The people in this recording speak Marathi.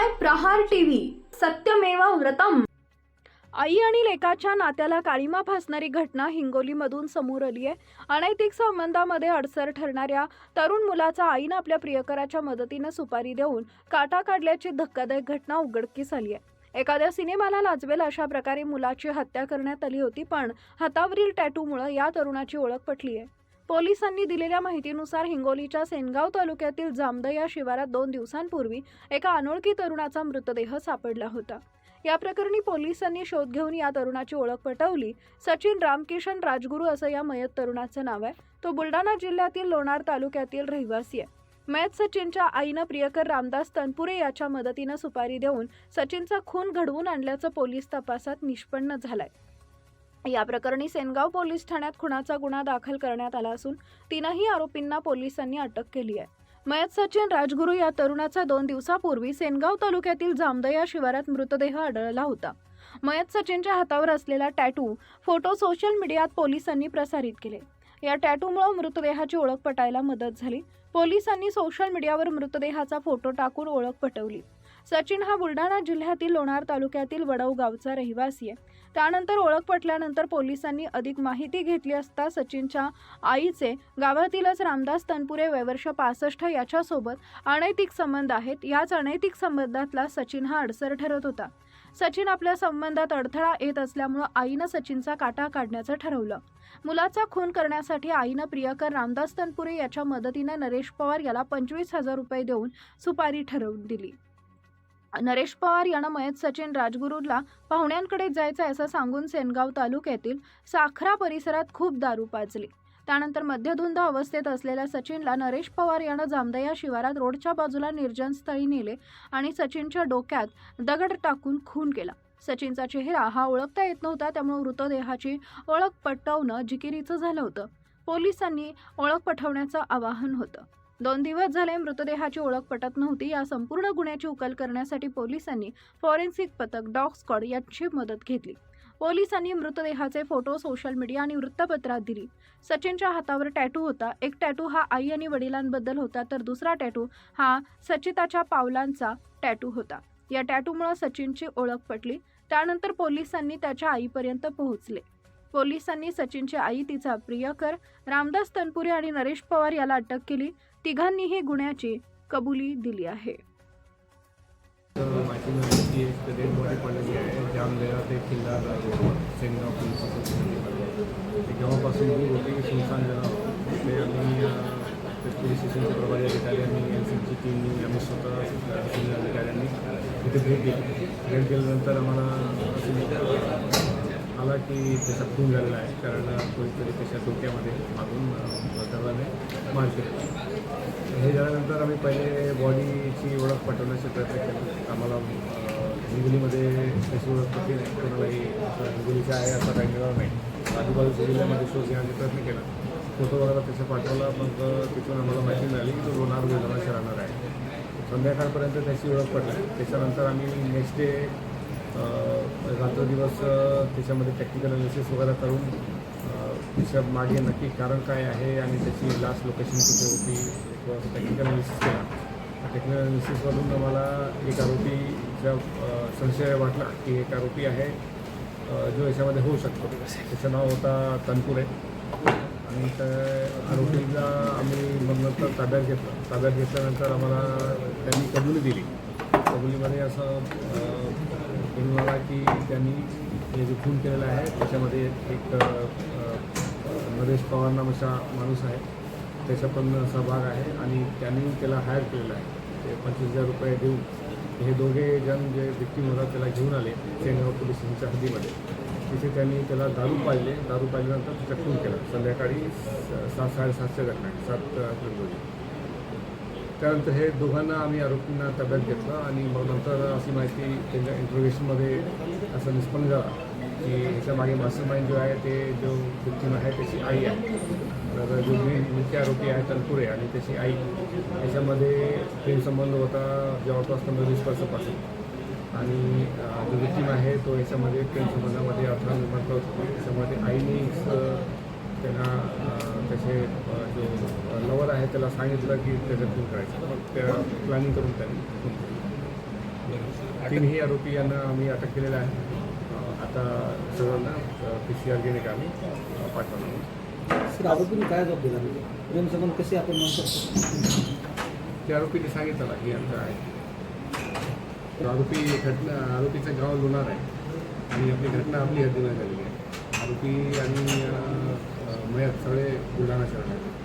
पाहताय प्रहार टीव्ही, सत्यमेव व्रतम। आई आणि लेकाच्या नात्याला काळीमा फासणारी घटना हिंगोलीमधून समोर आली आहे। अनैतिक संबंधामध्ये अडसर ठरणाऱ्या तरुण मुलाचा आईने आपल्या प्रियकराच्या मदतीने सुपारी देऊन काटा काढल्याची धक्कादायक घटना उघडकीस आली आहे। एखाद्या सिनेमाला लाजवेल अशा प्रकारे मुलाची हत्या करण्यात आली होती, पण हातावरील टॅटूमुळे या तरुणाची ओळख पटली आहे। पोलिसांनी दिलेल्या माहितीनुसार हिंगोलीच्या सेनगाव तालुक्यातील जामदा या शिवारात 2 दिवसांपूर्वी एका अनोळखी तरुणाचा मृतदेह सापडला होता। या प्रकरणी पोलिसांनी शोध घेऊन या तरुणाची ओळख पटवली। सचिन रामकिशन राजगुरू असं या मयत तरुणाचं नाव आहे। तो बुलढाणा जिल्ह्यातील लोणार तालुक्यातील रहिवासी आहे। मयत सचिनच्या आईनं प्रियकर रामदास तनपुरे याच्या मदतीने सुपारी देऊन सचिनचा खून घडवून आणल्याचं पोलीस तपासात निष्पन्न झालंय। या प्रकरणी सेनगाव पोलीस ठाण्यात खुनाचा गुन्हा दाखल करण्यात आला असून 3ही आरोपींना पोलिसांनी अटक केली आहे। मयत सचिन राजगुरू या तरुणाचा 2 दिवसापूर्वी सेनगाव तालुक्यातील जामदा या शिवारात मृतदेह आढळला होता। मयत सचिनच्या हातावर असलेला टॅटू फोटो सोशल मीडियात पोलिसांनी प्रसारित केले। या टॅटूमुळे मृतदेहाची ओळख पटायला मदत झाली। पोलिसांनी सोशल मीडियावर मृतदेहाचा फोटो टाकून ओळख पटवली। सचिन हा बुलढाणा जिल्ह्यातील लोणार तालुक्यातील वडव गावचा रहिवासी आहे। त्यानंतर ओळख पटल्यानंतर पोलिसांनी अधिक माहिती घेतली असता सचिनच्या आईचे गावातीलच रामदास तनपुरे वय वर्ष 65 याच्यासोबत अनैतिक संबंध आहेत। याच अनैतिक संबंधातला सचिन हा अडसर ठरत होता। सचिन आपल्या संबंधात अडथळा येत असल्यामुळे आईनं सचिनचा काटा काढण्याचं ठरवलं। मुलाचा खून करण्यासाठी आईनं प्रियकर रामदास तनपुरे याच्या मदतीने नरेश पवार याला 25,000 रुपये देऊन सुपारी ठरवून दिली। नरेश पवार यानं मयत सचिन राजगुरूला पाहुण्यांकडे जायचं असं सांगून सेनगाव तालुक्यातील साखरा परिसरात खूप दारू पाजली। त्यानंतर मध्यधुंद अवस्थेत असलेल्या सचिनला नरेश पवार यानं जामदा या शिवारात रोडच्या बाजूला निर्जन स्थळी नेले आणि सचिनच्या डोक्यात दगड टाकून खून केला। सचिनचा चेहरा हा ओळखता येत नव्हता, त्यामुळे मृतदेहाची ओळख पटवणं जिकिरीचं झालं होतं। पोलिसांनी ओळख पटवण्याचं आवाहन होतं। 2 दिवस झाले मृतदेहाची ओळख पटत नव्हती। या संपूर्ण गुन्ह्याची उकल करण्यासाठी पोलिसांनी फॉरेन्सिक पथक डॉग स्क्वॉड यांची मदत घेतली। पोलिसांनी मृतदेहाचे फोटो सोशल मीडिया आणि वृत्तपत्रात दिली। सचिनच्या हातावर टॅटू होता। एक टॅटू हा आई आणि वडिलांबद्दल होता, तर दुसरा टॅटू हा सचिताच्या पावलांचा टॅटू होता। या टॅटूमुळे सचिनची ओळख पटली। त्यानंतर पोलिसांनी त्याच्या आईपर्यंत पोहोचले। पोलिसांनी सचिनची आई, तिचा प्रियकर रामदास तनपुरे आणि नरेश पवार याला अटक केली। तिघांनीही गुन्ह्याची कबुली दिली आहे। माहिती मिळाली की एक डेड बॉडी पडलेली आहे जामदा ते किल्ला सेनगाव पोलीस स्टेशन। जेव्हापासून दूर होती सुनसान ते आम्ही पोलीस स्टेशनचे प्रभारी अधिकारी आणि एनसीची टीमनी आम्ही स्वतः सिनियर अधिकाऱ्यांनी तिथे भेट दिली। भेट दिल्यानंतर आम्हाला आला की त्याचा खून झालेला आहे, कारण कोणीतरी त्याच्या डोक्यामध्ये मागून दगडाने मार केला। हे झाल्यानंतर आम्ही पहिले बॉडीची ओळख पटवण्याचा प्रयत्न केला। आम्हाला हिंगोलीमध्ये त्याची ओळख पटली नाही, कोणालाही हिंगोलीचा आहे असा काही मिळाला नाही। आजूबाजूच्या जिल्ह्यामध्ये शोध घेण्याचा प्रयत्न केला, फोटो वगैरे त्याचा पाठवला, पण तिथून आम्हाला माहिती मिळाली की तो लोणार बुलढाणाशी राहणार आहे। संध्याकाळपर्यंत त्याची ओळख पटली। त्याच्यानंतर आम्ही नेक्स्ट डे रात्र दिवस त्याच्यामध्ये टेक्निकल अनालिसिस वगैरे करून त्याच्या मागे नक्की कारण काय आहे आणि त्याची लास्ट लोकेशन कुठे होती एक टेक्निकल अनालिसिस केला। टेक्निकल अनालिसिसमधून आम्हाला एक आरोपीचा संशय वाटला की एक आरोपी आहे जो याच्यामध्ये होऊ शकतो। त्याचं नाव होता तनपुरे आणि त्या आरोपीला आम्ही मग नंतर ताब्यात घेतलं। ताब्यात घेतल्यानंतर आम्हाला त्यांनी कबुली दिली। कबुलीमध्ये असं मला की त्यांनी हे जो खून केलेला आहे त्याच्यामध्ये एक नरेश पवार नावाचा माणूस आहे, त्याचा पण सहभाग आहे आणि त्यांनी त्याला हायर केलेला आहे। ते 25,000 रुपये देऊन हे दोघे जण जे विक्टीम होता त्याला घेऊन आले सेनगाव पोलीस स्टेशनच्या हद्दीमध्ये। तिथे त्यांनी त्याला दारू पाजल्यानंतर त्याचा खून केला। संध्याकाळी 7-7:30च्या दरम्यान 7 एप्रिल रोजी। त्यानंतर हे दोघांना आम्ही आरोपींना ताब्यात घेतलं आणि मग नंतर अशी माहिती त्यांच्या इंट्रोगेशनमध्ये असं निष्पन्न झाला की ह्याच्या मागे मास्टरमाइंड जो आहे ते जो विक्टीम आहे त्याची आई आहे। तर जो मुख्य आरोपी आहे तनपुरे आणि त्याची आई याच्यामध्ये प्रेमसंबंध होता जवळपास 15-20 वर्षापासून आणि जो विक्टीम आहे तो याच्यामध्ये प्रेमसंबंधामध्ये अडथळा निर्माण करत होता। त्याच्यामध्ये आईनेच त्यांना त्याचे जो लवर आहे त्याला सांगितलं की त्याचं खून करायचं, मग त्या प्लॅनिंग करून त्यांनी खून केलं। तीनही आरोपी यांना आम्ही अटक केलेलं आहे. आता सर्वांना PCR घेणे आम्ही पाठवणार. सर आरोपीने काय जबाब दिला प्रेमसंबंध कसे आपण म्हणू शकतो? त्या आरोपीने सांगितलं ना की आमचं आहे. आरोपीचं गाव लोणार आहे आणि आपली घटना आपली हद्दीनं झालेली आहे. आरोपी आणि मयत सगळे बुलढाणा शहरात आहेत.